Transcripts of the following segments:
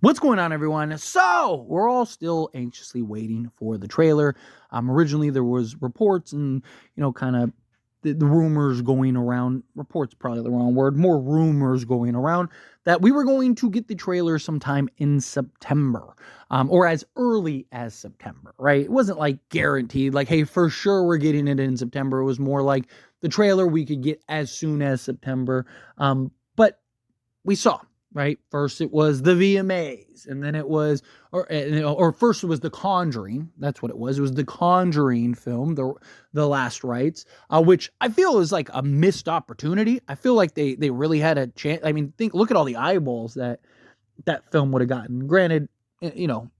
What's going on, everyone? So we're all still anxiously waiting for the trailer. Originally there was reports and kind of the rumors going around. Reports probably the wrong word. More rumors going around that we were going to get the trailer sometime in September, or as early as September. Right? It wasn't like guaranteed. Like, hey, for sure we're getting it in September. It was more like the trailer we could get as soon as September. But we saw, right? First it was the VMAs, and then it was, or first it was The Conjuring. That's what it was. It was The Conjuring film, the last rites, which I feel is like a missed opportunity. I feel like they really had a chance. I mean, look at all the eyeballs that film would have gotten. Granted,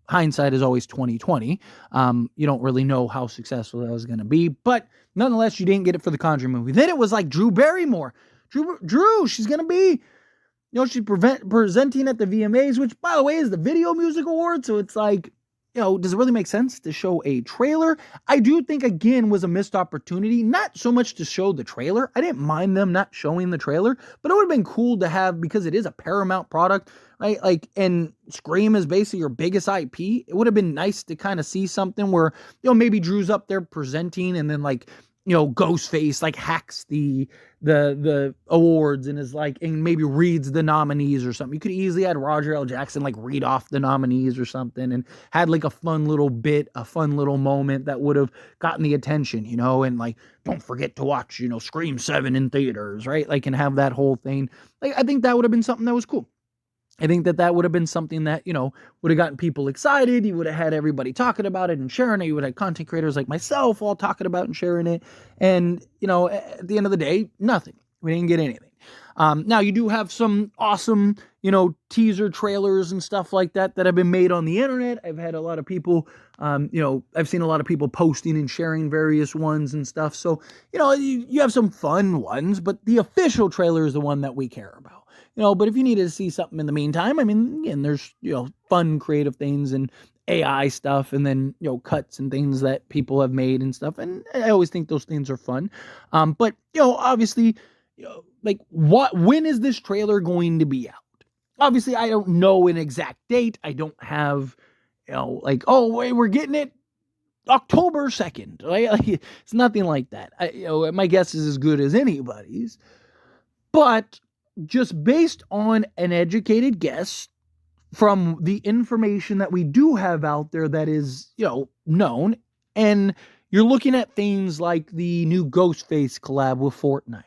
hindsight is always 2020. You don't really know how successful that was going to be, but nonetheless, you didn't get it for the Conjuring movie. Then it was like Drew Barrymore. Drew, she's going to be, she's presenting at the VMAs, which, by the way, is the Video Music Award. So it's like, does it really make sense to show a trailer? I do think, again, was a missed opportunity. Not so much to show the trailer. I didn't mind them not showing the trailer, but it would have been cool to have, because it is a Paramount product, right? Like, and Scream is basically your biggest IP. It would have been nice to kind of see something where, maybe Drew's up there presenting, and then like, Ghostface like hacks the awards and is like, and maybe reads the nominees or something. You could easily had Roger L. Jackson like read off the nominees or something, and had like a fun little bit, a fun little moment that would have gotten the attention, and like, don't forget to watch, Scream 7 in theaters, right? Like, and have that whole thing. Like, I think that would have been something that was cool. I think that would have been something that, would have gotten people excited. You would have had everybody talking about it and sharing it. You would have content creators like myself all talking about and sharing it. And, at the end of the day, nothing. We didn't get anything. Now, you do have some awesome, teaser trailers and stuff like that have been made on the internet. I've had a lot of people, I've seen a lot of people posting and sharing various ones and stuff. So, you have some fun ones, but the official trailer is the one that we care about. But if you needed to see something in the meantime, I mean, again, there's, fun creative things and AI stuff, and then, cuts and things that people have made and stuff. And I always think those things are fun. But, obviously, like, when is this trailer going to be out? Obviously, I don't know an exact date. I don't have, like, oh, wait, we're getting it October 2nd, right? Like, it's nothing like that. My guess is as good as anybody's. But just based on an educated guess from the information that we do have out there that is, known, and you're looking at things like the new Ghostface collab with Fortnite,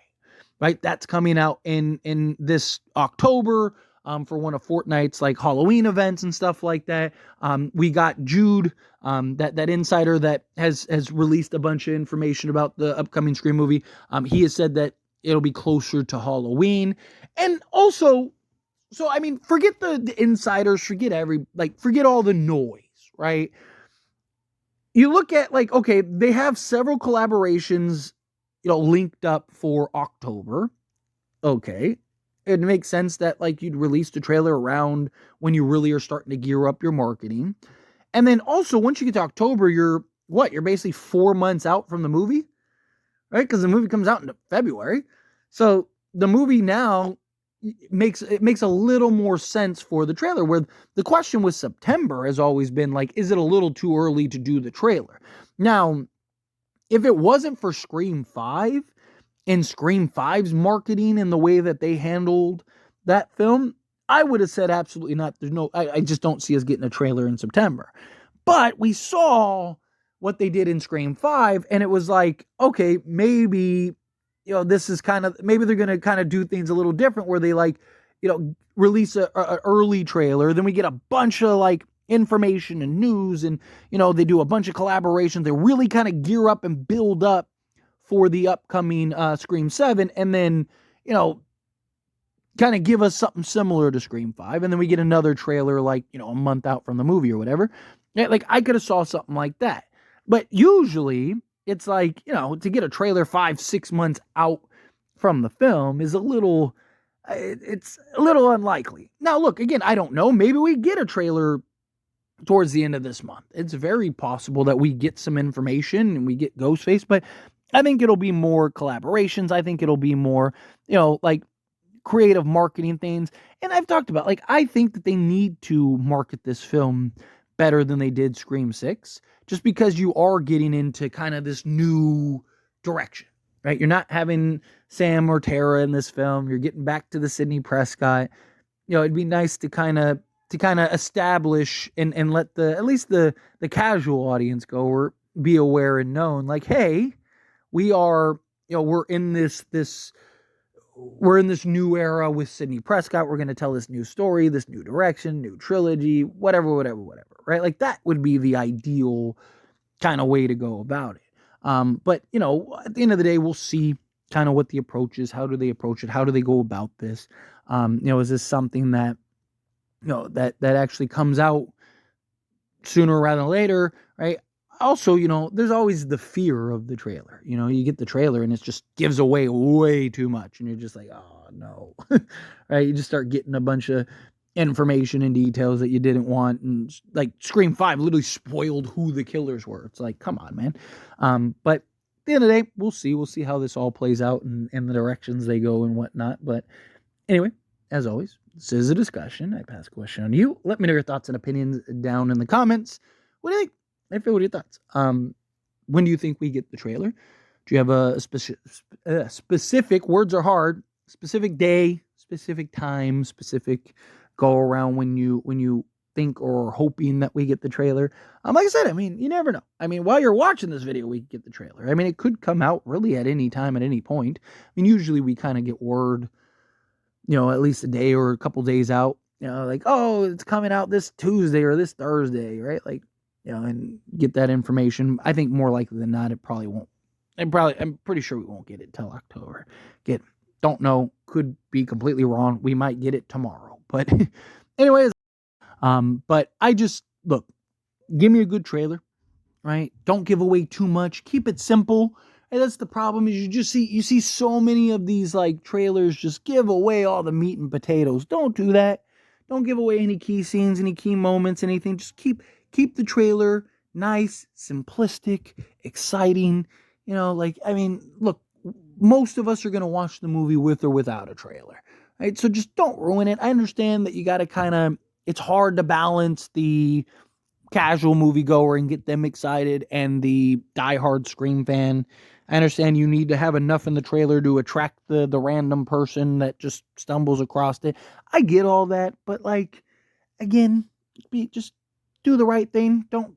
right? That's coming out in this October, for one of Fortnite's like Halloween events and stuff like that. We got Jude, that insider that has released a bunch of information about the upcoming Scream movie. He has said that it'll be closer to Halloween. And also, so I mean, forget the insiders, forget all the noise, right? You look at, like, okay, they have several collaborations, linked up for October. Okay. It makes sense that, like, you'd release the trailer around when you really are starting to gear up your marketing. And then also, once you get to October, you're basically 4 months out from the movie, right? Because the movie comes out in February. So the movie now makes a little more sense for the trailer, where the question with September has always been like, is it a little too early to do the trailer? Now, if it wasn't for Scream 5 and Scream 5's marketing and the way that they handled that film, I would have said absolutely not. I just don't see us getting a trailer in September. But we saw what they did in Scream 5, and it was like, okay, maybe, this is maybe they're going to kind of do things a little different, where they, like, release a early trailer. Then we get a bunch of, like, information and news, and, they do a bunch of collaborations. They really kind of gear up and build up for the upcoming Scream 7, and then, kind of give us something similar to Scream 5, and then we get another trailer, like, a month out from the movie or whatever. Like, I could have saw something like that. But usually, it's like, to get a trailer 5-6 months out from the film is it's a little unlikely. Now, look, again, I don't know. Maybe we get a trailer towards the end of this month. It's very possible that we get some information and we get Ghostface, but I think it'll be more collaborations. I think it'll be more, like, creative marketing things. And I've talked about, like, I think that they need to market this film better than they did Scream 6, just because you are getting into kind of this new direction, right? You're not having Sam or Tara in this film. You're getting back to the Sidney Prescott. It'd be nice to kind of establish and let at least the casual audience goer be aware and known, like, hey, we are, we're in this new era with Sidney Prescott. We're going to tell this new story, this new direction, new trilogy, whatever, right? Like, that would be the ideal kind of way to go about it. But, at the end of the day, we'll see kind of what the approach is. How do they approach it? How do they go about this? Is this something that, that actually comes out sooner rather than later, right? Also, there's always the fear of the trailer. You get the trailer and it just gives away way too much. And you're just like, oh, no. Right? You just start getting a bunch of information and details that you didn't want. And like Scream 5 literally spoiled who the killers were. It's like, come on, man. But at the end of the day, we'll see. We'll see how this all plays out and the directions they go and whatnot. But anyway, as always, this is a discussion. I pass a question on to you. Let me know your thoughts and opinions down in the comments. What do you think? What are your thoughts? When do you think we get the trailer? Do you have a specific, words are hard, specific day, specific time, specific go around when you think or hoping that we get the trailer? Like I said, I mean, you never know. I mean, while you're watching this video, we get the trailer. I mean, it could come out really at any time, at any point. I mean, usually we kind of get word, at least a day or a couple days out, like, oh, it's coming out this Tuesday or this Thursday, right? Like, and get that information. I think more likely than not, it probably won't. I'm pretty sure we won't get it till October. Don't know. Could be completely wrong. We might get it tomorrow. But anyways, but I just, look, give me a good trailer, right? Don't give away too much. Keep it simple. And that's the problem, is you see so many of these like trailers just give away all the meat and potatoes. Don't do that. Don't give away any key scenes, any key moments, anything. Just keep the trailer nice, simplistic, exciting. I mean, look, most of us are going to watch the movie with or without a trailer, right? So just don't ruin it. I understand that you got to it's hard to balance the casual moviegoer and get them excited and the diehard Scream fan. I understand you need to have enough in the trailer to attract the random person that just stumbles across it. I get all that, but like, again, just do the right thing. Don't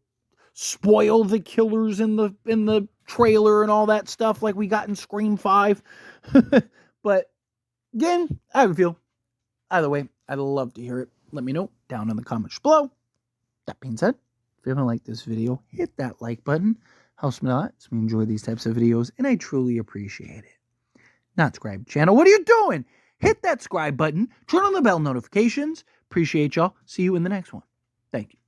spoil the killers in the trailer and all that stuff like we got in Scream 5. But again, I have a feel. Either way, I'd love to hear it. Let me know down in the comments below. That being said, if you haven't liked this video, hit that like button. Helps me a lot. So we enjoy these types of videos, and I truly appreciate it. Not subscribe to the channel. What are you doing? Hit that subscribe button. Turn on the bell notifications. Appreciate y'all. See you in the next one. Thank you.